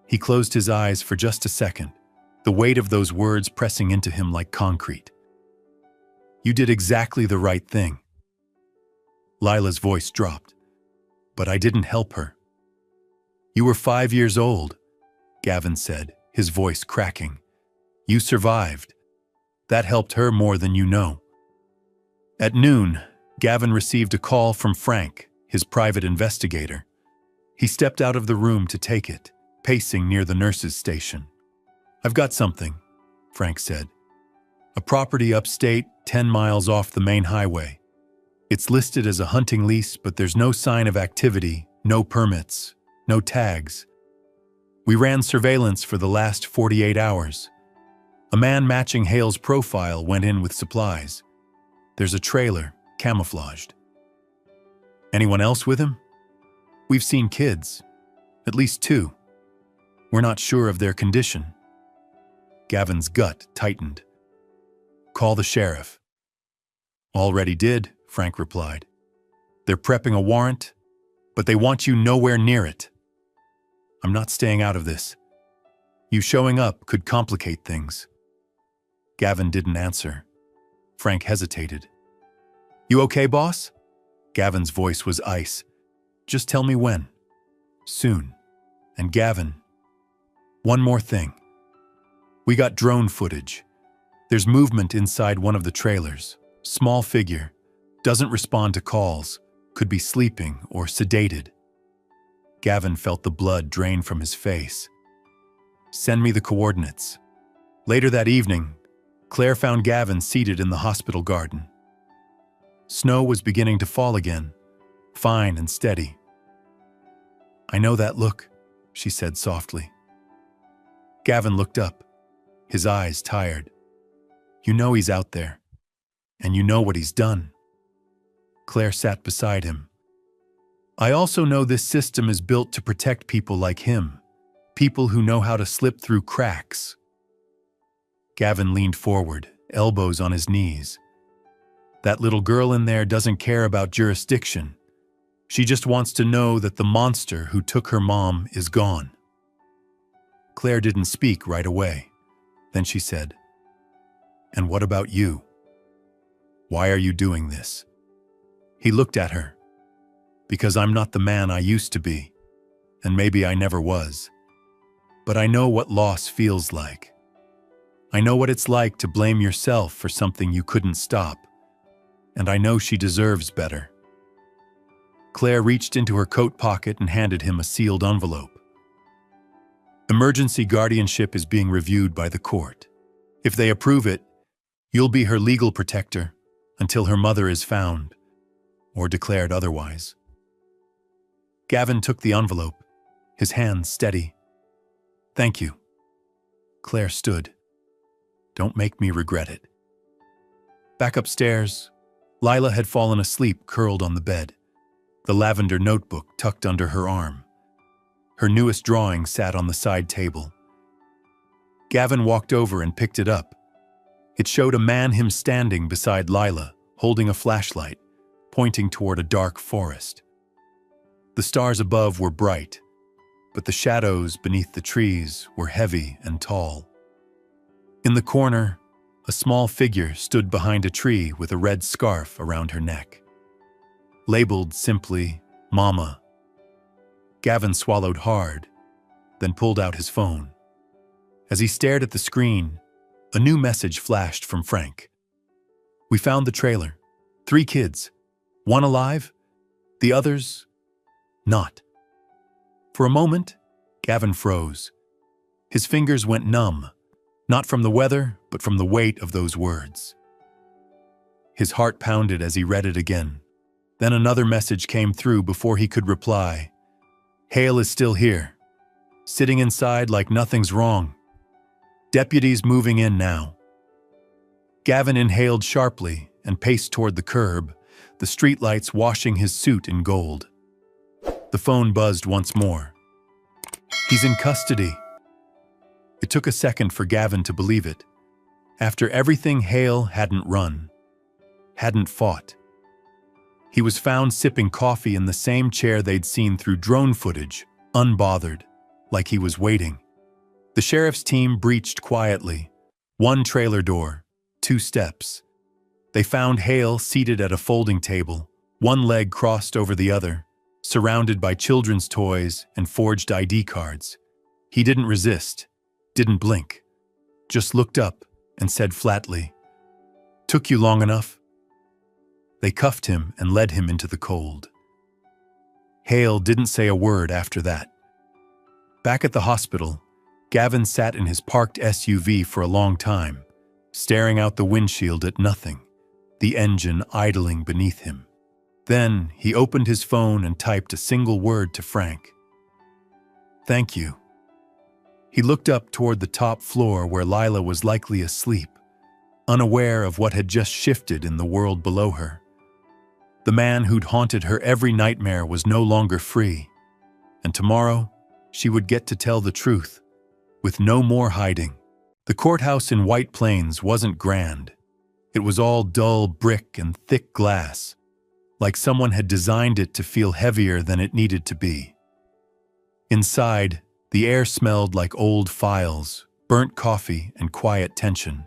He closed his eyes for just a second, the weight of those words pressing into him like concrete. "You did exactly the right thing." Lila's voice dropped. "But I didn't help her." "You were 5 years old," Gavin said, his voice cracking. "You survived. That helped her more than you know." At noon, Gavin received a call from Frank, his private investigator. He stepped out of the room to take it, pacing near the nurse's station. "I've got something," Frank said. "A property upstate, 10 miles off the main highway. It's listed as a hunting lease, but there's no sign of activity, no permits, no tags. We ran surveillance for the last 48 hours. A man matching Hale's profile went in with supplies. There's a trailer, camouflaged." "Anyone else with him?" "We've seen kids. At least 2. We're not sure of their condition." Gavin's gut tightened. "Call the sheriff." "Already did," Frank replied. "They're prepping a warrant, but they want you nowhere near it." "I'm not staying out of this. You showing up could complicate things." Gavin didn't answer. Frank hesitated. "You okay, boss?" Gavin's voice was ice. "Just tell me when." "Soon. And Gavin, one more thing. We got drone footage. There's movement inside one of the trailers. Small figure. Doesn't respond to calls. Could be sleeping or sedated." Gavin felt the blood drain from his face. "Send me the coordinates." Later that evening, Claire found Gavin seated in the hospital garden. Snow was beginning to fall again, fine and steady. "I know that look," she said softly. Gavin looked up, his eyes tired. "You know he's out there, and you know what he's done." Claire sat beside him. "I also know this system is built to protect people like him, people who know how to slip through cracks." Gavin leaned forward, elbows on his knees. "That little girl in there doesn't care about jurisdiction. She just wants to know that the monster who took her mom is gone." Claire didn't speak right away. Then she said, "And what about you? Why are you doing this?" He looked at her. "Because I'm not the man I used to be, and maybe I never was. But I know what loss feels like. I know what it's like to blame yourself for something you couldn't stop, and I know she deserves better." Claire reached into her coat pocket and handed him a sealed envelope. "Emergency guardianship is being reviewed by the court. If they approve it, you'll be her legal protector until her mother is found, or declared otherwise." Gavin took the envelope, his hands steady. "Thank you." Claire stood. "Don't make me regret it." Back upstairs, Lila had fallen asleep curled on the bed, the lavender notebook tucked under her arm. Her newest drawing sat on the side table. Gavin walked over and picked it up. It showed a man him standing beside Lila, holding a flashlight, pointing toward a dark forest. The stars above were bright, but the shadows beneath the trees were heavy and tall. In the corner, a small figure stood behind a tree with a red scarf around her neck. Labeled simply, "Mama." Gavin swallowed hard, then pulled out his phone. As he stared at the screen, a new message flashed from Frank. "We found the trailer. 3 kids. One alive, the others not." For a moment, Gavin froze. His fingers went numb, not from the weather, but from the weight of those words. His heart pounded as he read it again. Then another message came through before he could reply. "Hale is still here. sitting inside like nothing's wrong. Deputies moving in now. Gavin inhaled sharply and paced toward the curb, the streetlights washing his suit in gold. The phone buzzed once more. He's in custody. It took a second for Gavin to believe it. After everything Hale hadn't run, hadn't fought. He was found sipping coffee in the same chair they'd seen through drone footage, unbothered, like he was waiting. The sheriff's team breached quietly. One trailer door, 2 steps. They found Hale seated at a folding table, one leg crossed over the other, surrounded by children's toys and forged ID cards. He didn't resist, didn't blink, just looked up and said flatly, "Took you long enough?" They cuffed him and led him into the cold. Hale didn't say a word after that. Back at the hospital, Gavin sat in his parked SUV for a long time, staring out the windshield at nothing, the engine idling beneath him. Then he opened his phone and typed a single word to Frank. "Thank you." He looked up toward the top floor where Lila was likely asleep, unaware of what had just shifted in the world below her. The man who'd haunted her every nightmare was no longer free, and tomorrow she would get to tell the truth, with no more hiding. The courthouse in White Plains wasn't grand. It was all dull brick and thick glass, like someone had designed it to feel heavier than it needed to be. Inside, the air smelled like old files, burnt coffee, and quiet tension.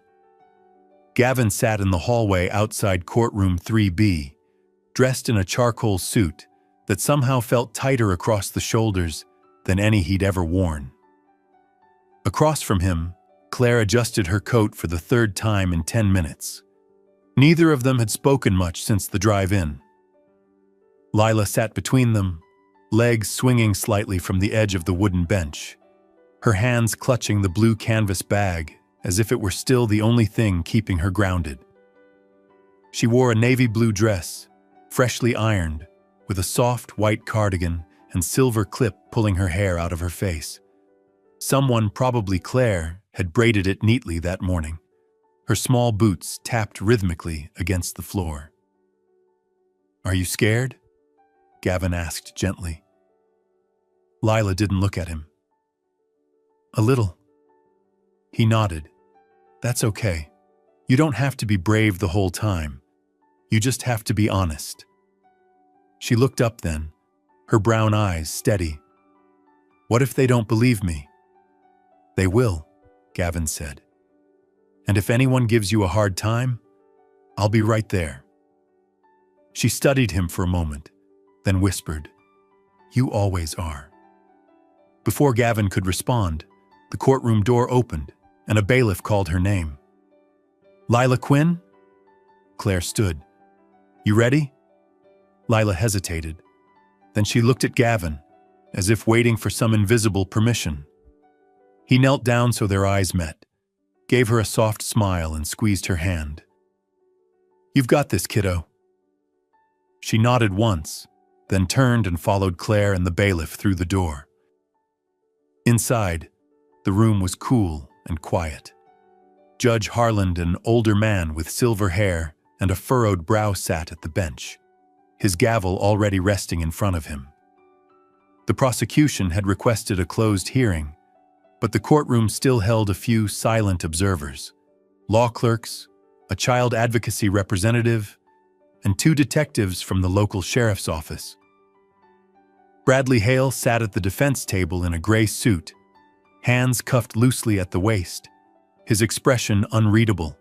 Gavin sat in the hallway outside courtroom 3B, dressed in a charcoal suit that somehow felt tighter across the shoulders than any he'd ever worn. Across from him, Claire adjusted her coat for the 3rd time in 10 minutes. Neither of them had spoken much since the drive-in. Lila sat between them, legs swinging slightly from the edge of the wooden bench, her hands clutching the blue canvas bag as if it were still the only thing keeping her grounded. She wore a navy blue dress, freshly ironed, with a soft white cardigan and silver clip pulling her hair out of her face. Someone, probably Claire, had braided it neatly that morning. Her small boots tapped rhythmically against the floor. "Are you scared?" Gavin asked gently. Lila didn't look at him. "A little." He nodded. "That's okay. You don't have to be brave the whole time. You just have to be honest." She looked up then, her brown eyes steady. "What if they don't believe me?" "They will," Gavin said. "And if anyone gives you a hard time, I'll be right there." She studied him for a moment, then whispered, "You always are." Before Gavin could respond, the courtroom door opened and a bailiff called her name. "Lila Quinn?" Claire stood. "You ready?" Lila hesitated. Then she looked at Gavin, as if waiting for some invisible permission. He knelt down so their eyes met, gave her a soft smile and squeezed her hand. "You've got this, kiddo." She nodded once, then turned and followed Claire and the bailiff through the door. Inside, the room was cool and quiet. Judge Harland, an older man with silver hair and a furrowed brow, sat at the bench, his gavel already resting in front of him. The prosecution had requested a closed hearing, but the courtroom still held a few silent observers: law clerks, a child advocacy representative, and 2 detectives from the local sheriff's office. Bradley Hale sat at the defense table in a gray suit, hands cuffed loosely at the waist, his expression unreadable.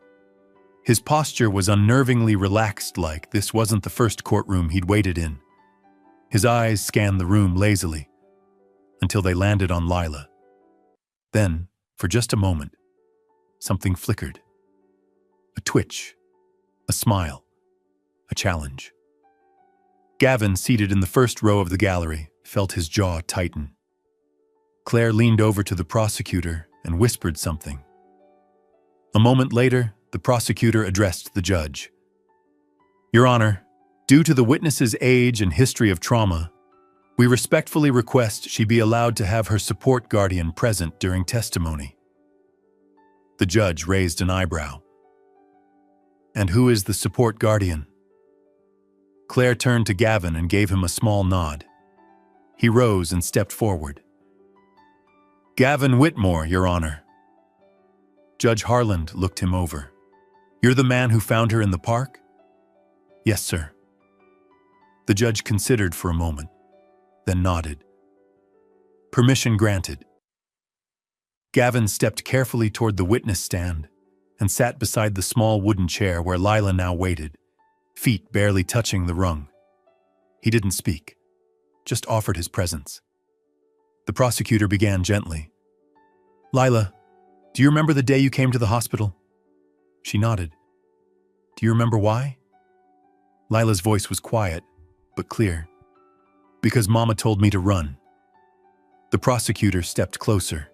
His posture was unnervingly relaxed, like this wasn't the first courtroom he'd waited in. His eyes scanned the room lazily, until they landed on Lila. Then, for just a moment, something flickered. A twitch, a smile, a challenge. Gavin, seated in the first row of the gallery, felt his jaw tighten. Claire leaned over to the prosecutor and whispered something. A moment later, the prosecutor addressed the judge. "Your Honor, due to the witness's age and history of trauma, We respectfully request she be allowed to have her support guardian present during testimony." The judge raised an eyebrow. "And who is the support guardian?" Claire turned to Gavin and gave him a small nod. He rose and stepped forward. "Gavin Whitmore, Your Honor." Judge Harland looked him over. "You're the man who found her in the park?" "Yes, sir." The judge considered for a moment, then nodded. "Permission granted." Gavin stepped carefully toward the witness stand and sat beside the small wooden chair where Lila now waited, feet barely touching the rung. He didn't speak, just offered his presence. The prosecutor began gently. "Lila, do you remember the day you came to the hospital?" She nodded. "Do you remember why?" Lila's voice was quiet, but clear. "Because Mama told me to run." The prosecutor stepped closer.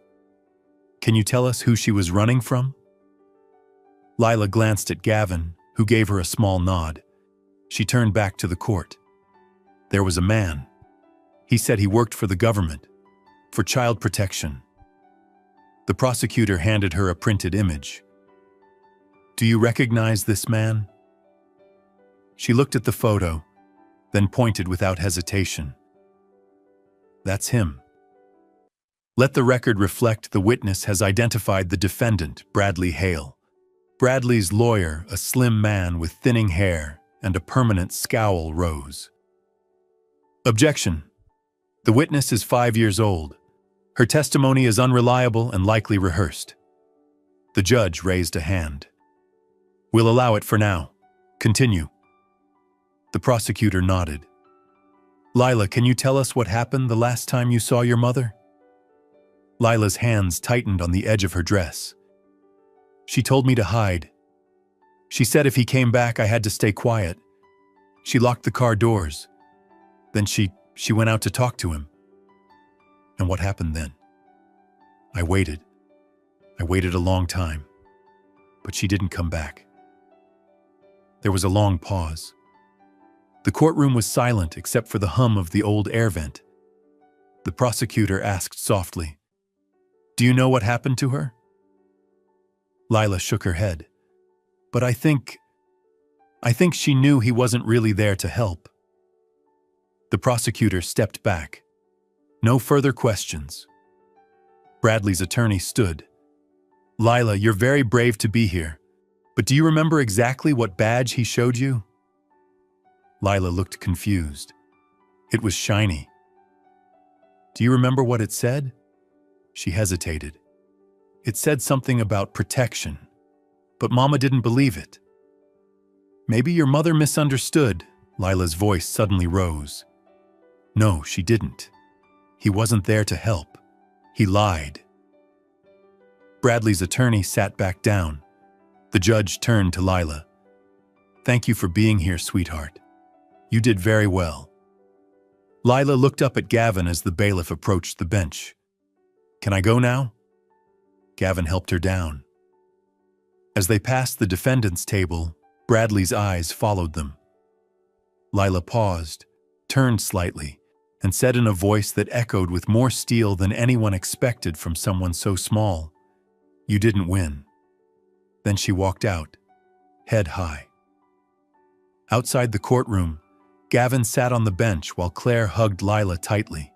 "Can you tell us who she was running from?" Lila glanced at Gavin, who gave her a small nod. She turned back to the court. There was a man. He said he worked for the government, for child protection. The prosecutor handed her a printed image. "Do you recognize this man?" She looked at the photo, then pointed without hesitation. "That's him." Let the record reflect the witness has identified the defendant, Bradley Hale. Bradley's lawyer, a slim man with thinning hair and a permanent scowl, rose. "Objection. The witness is 5 years old. Her testimony is unreliable and likely rehearsed." The judge raised a hand. "We'll allow it for now. Continue." The prosecutor nodded. "Lila, can you tell us what happened the last time you saw your mother?" Lila's hands tightened on the edge of her dress. "She told me to hide. She said if he came back, I had to stay quiet. She locked the car doors. Then she went out to talk to him." "And what happened then?" I waited. I waited a long time, but she didn't come back." There was a long pause. The courtroom was silent except for the hum of the old air vent. The prosecutor asked softly, "Do you know what happened to her?" Lila shook her head. "But I think she knew he wasn't really there to help." The prosecutor stepped back. No further questions. Bradley's attorney stood. "Lila, you're very brave to be here, but do you remember exactly what badge he showed you?" Lila looked confused. "It was shiny." "Do you remember what it said?" She hesitated. "It said something about protection, but Mama didn't believe it." "Maybe your mother misunderstood." Lila's voice suddenly rose. "No, she didn't. He wasn't there to help. He lied." Bradley's attorney sat back down. The judge turned to Lila. "Thank you for being here, sweetheart. You did very well." Lila looked up at Gavin as the bailiff approached the bench. "Can I go now?" Gavin helped her down. As they passed the defendant's table, Bradley's eyes followed them. Lila paused, turned slightly, and said in a voice that echoed with more steel than anyone expected from someone so small, "You didn't win." Then she walked out, head high. Outside the courtroom, Gavin sat on the bench while Claire hugged Lila tightly.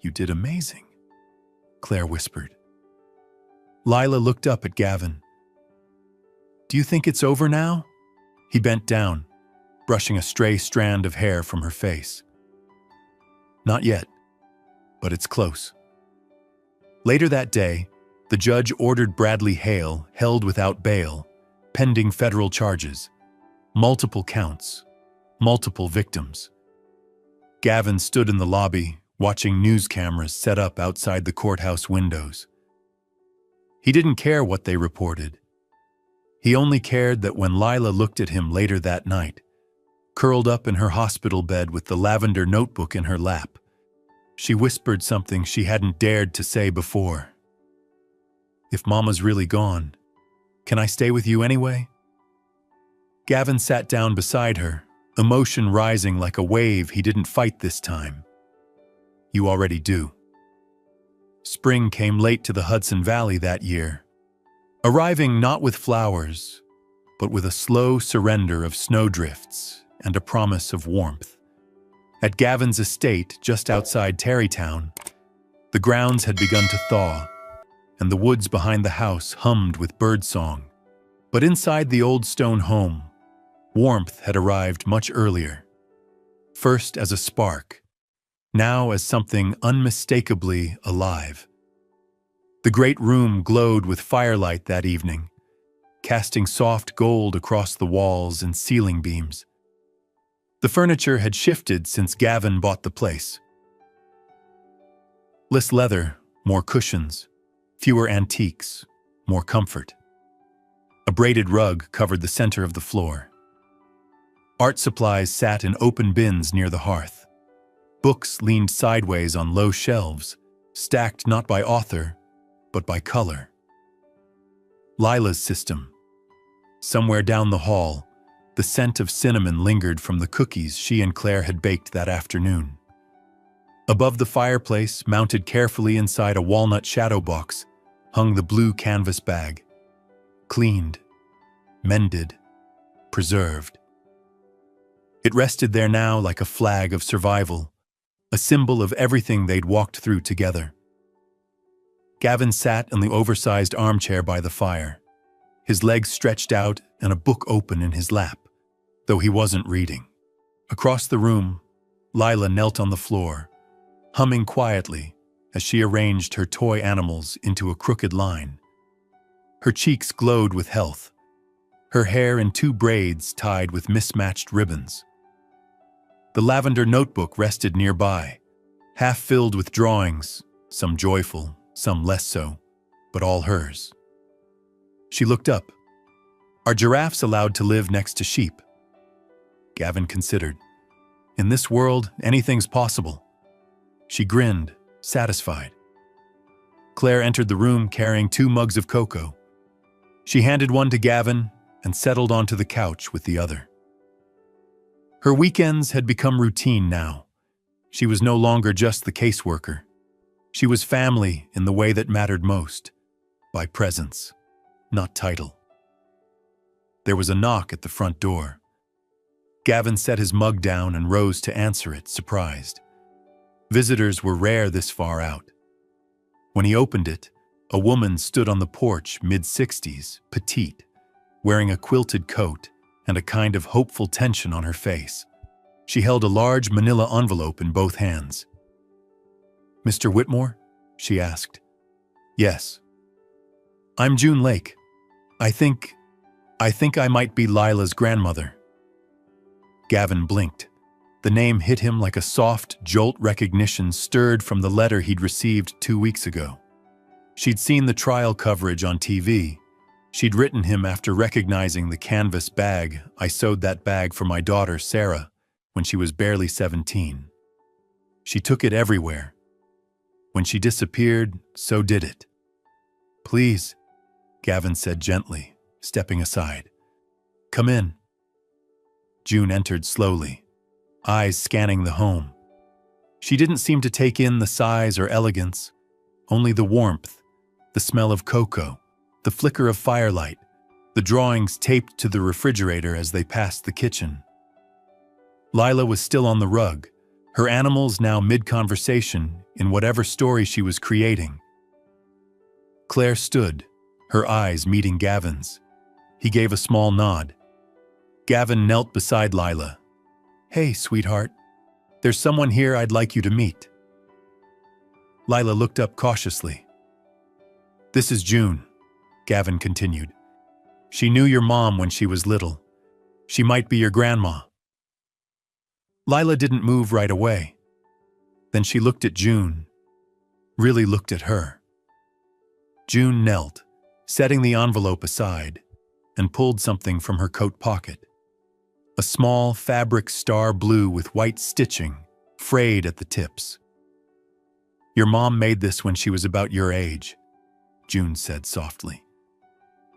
"You did amazing," Claire whispered. Lila looked up at Gavin. "Do you think it's over now?" He bent down, brushing a stray strand of hair from her face. "Not yet, but it's close." Later that day, the judge ordered Bradley Hale held without bail, pending federal charges, multiple counts, multiple victims. Gavin stood in the lobby, watching news cameras set up outside the courthouse windows. He didn't care what they reported. He only cared that when Lila looked at him later that night, curled up in her hospital bed with the lavender notebook in her lap, she whispered something she hadn't dared to say before. "If Mama's really gone, can I stay with you anyway?" Gavin sat down beside her, emotion rising like a wave he didn't fight this time. You already do. Spring came late to the Hudson Valley that year, arriving not with flowers, but with a slow surrender of snowdrifts and a promise of warmth. At Gavin's estate, just outside Terrytown, the grounds had begun to thaw, and the woods behind the house hummed with birdsong. But inside the old stone home, warmth had arrived much earlier. First as a spark, now as something unmistakably alive. The great room glowed with firelight that evening, casting soft gold across the walls and ceiling beams. The furniture had shifted since Gavin bought the place. Less leather, more cushions, fewer antiques, more comfort. A braided rug covered the center of the floor. Art supplies sat in open bins near the hearth. Books leaned sideways on low shelves, stacked not by author, but by color. Lila's system. Somewhere down the hall, the scent of cinnamon lingered from the cookies she and Claire had baked that afternoon. Above the fireplace, mounted carefully inside a walnut shadow box, hung the blue canvas bag. Cleaned, mended, preserved. It rested there now like a flag of survival, a symbol of everything they'd walked through together. Gavin sat in the oversized armchair by the fire, his legs stretched out and a book open in his lap, though he wasn't reading. Across the room, Lila knelt on the floor, humming quietly as she arranged her toy animals into a crooked line. Her cheeks glowed with health, her hair in 2 braids tied with mismatched ribbons. The lavender notebook rested nearby, half filled with drawings, some joyful, some less so, but all hers. She looked up. Are giraffes allowed to live next to sheep? Gavin considered. In this world, anything's possible. She grinned, satisfied. Claire entered the room carrying 2 mugs of cocoa. She handed one to Gavin and settled onto the couch with the other. Her weekends had become routine now. She was no longer just the caseworker. She was family in the way that mattered most, by presence, not title. There was a knock at the front door. Gavin set his mug down and rose to answer it, surprised. Visitors were rare this far out. When he opened it, a woman stood on the porch, mid-60s, petite, wearing a quilted coat and a kind of hopeful tension on her face. She held a large manila envelope in both hands. "Mr. Whitmore?" she asked. "Yes." "I'm June Lake. I think I might be Lila's grandmother." Gavin blinked. The name hit him like a soft jolt recognition stirred from the letter he'd received 2 weeks ago. She'd seen the trial coverage on TV. She'd written him after recognizing the canvas bag. "I sewed that bag for my daughter, Sarah, when she was barely 17. She took it everywhere. When she disappeared, so did it." "Please," Gavin said gently, stepping aside. "Come in." June entered slowly, eyes scanning the home. She didn't seem to take in the size or elegance, only the warmth, the smell of cocoa, the flicker of firelight, the drawings taped to the refrigerator as they passed the kitchen. Lila was still on the rug, her animals now mid-conversation in whatever story she was creating. Claire stood, her eyes meeting Gavin's. He gave a small nod. Gavin knelt beside Lila. "Hey, sweetheart. There's someone here I'd like you to meet." Lila looked up cautiously. "This is June," Gavin continued. "She knew your mom when she was little. She might be your grandma." Lila didn't move right away. Then she looked at June, really looked at her. June knelt, setting the envelope aside, and pulled something from her coat pocket. A small fabric star blue with white stitching, frayed at the tips. "Your mom made this when she was about your age," June said softly.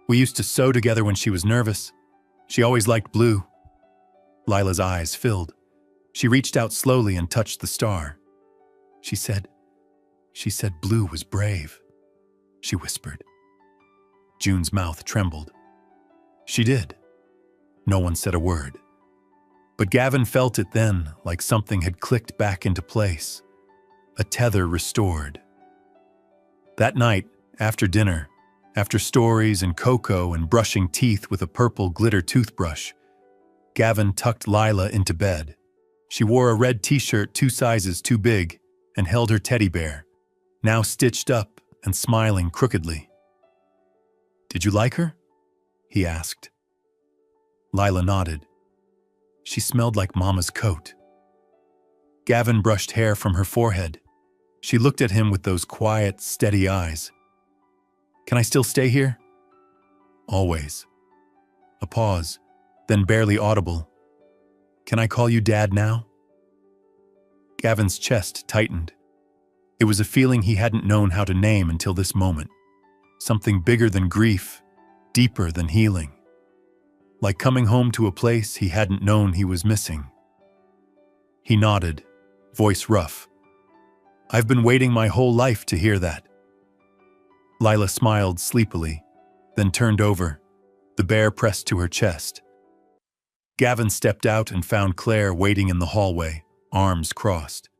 "We used to sew together when she was nervous. She always liked blue." Lila's eyes filled. She reached out slowly and touched the star. She said blue was brave, she whispered. June's mouth trembled. She did. No one said a word. But Gavin felt it then, like something had clicked back into place. A tether restored. That night, after dinner, after stories and cocoa and brushing teeth with a purple glitter toothbrush, Gavin tucked Lila into bed. She wore a red t-shirt 2 sizes too big and held her teddy bear, now stitched up and smiling crookedly. "Did you like her?" he asked. Lila nodded. She smelled like Mama's coat. Gavin brushed hair from her forehead. She looked at him with those quiet, steady eyes. "Can I still stay here?" "Always." A pause, then barely audible. "Can I call you Dad now?" Gavin's chest tightened. It was a feeling he hadn't known how to name until this moment. Something bigger than grief, deeper than healing. Like coming home to a place he hadn't known he was missing. He nodded, voice rough. "I've been waiting my whole life to hear that." Lila smiled sleepily, then turned over, the bear pressed to her chest. Gavin stepped out and found Claire waiting in the hallway, arms crossed.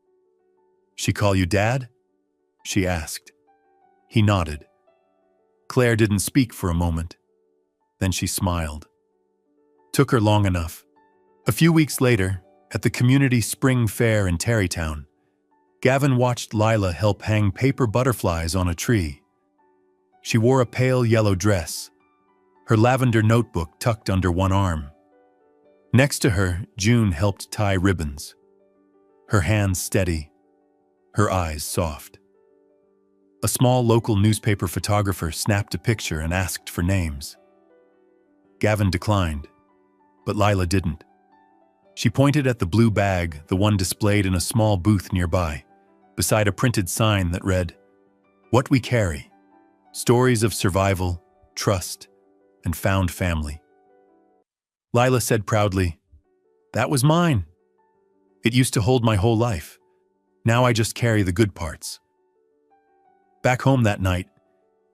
"She call you Dad?" she asked. He nodded. Claire didn't speak for a moment. Then she smiled. Took her long enough. A few weeks later, at the community spring fair in Terrytown, Gavin watched Lila help hang paper butterflies on a tree. She wore a pale yellow dress, her lavender notebook tucked under one arm. Next to her, June helped tie ribbons. Her hands steady, her eyes soft. A small local newspaper photographer snapped a picture and asked for names. Gavin declined, but Lila didn't. She pointed at the blue bag, the one displayed in a small booth nearby, beside a printed sign that read, "What we carry, stories of survival, trust, and found family." Lila said proudly, "That was mine. It used to hold my whole life. Now I just carry the good parts." Back home that night,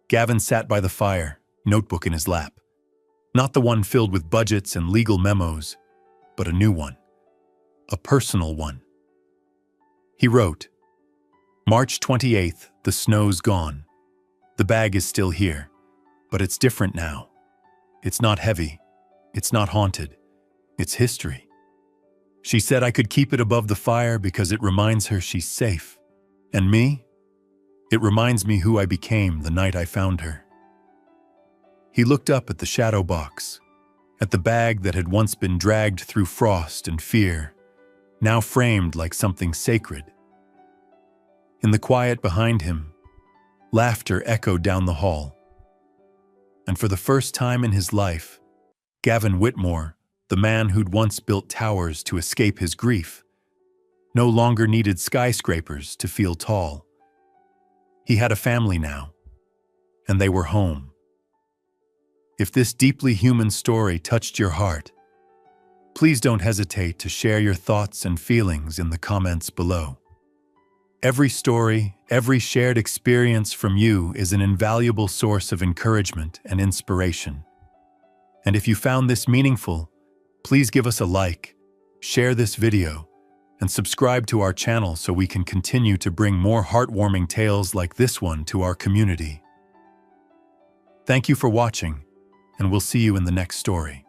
Gavin sat by the fire, notebook in his lap. Not the one filled with budgets and legal memos, but a new one. A personal one. He wrote, "March 28th, the snow's gone. The bag is still here, but it's different now. It's not heavy. It's not haunted. It's history. She said I could keep it above the fire because it reminds her she's safe. And me? It reminds me who I became the night I found her." He looked up at the shadow box, at the bag that had once been dragged through frost and fear, now framed like something sacred. In the quiet behind him, laughter echoed down the hall. And for the first time in his life, Gavin Whitmore, the man who'd once built towers to escape his grief, no longer needed skyscrapers to feel tall. He had a family now, and they were home. If this deeply human story touched your heart, please don't hesitate to share your thoughts and feelings in the comments below. Every story, every shared experience from you is an invaluable source of encouragement and inspiration. And if you found this meaningful, please give us a like, share this video, and subscribe to our channel so we can continue to bring more heartwarming tales like this one to our community. Thank you for watching, and we'll see you in the next story.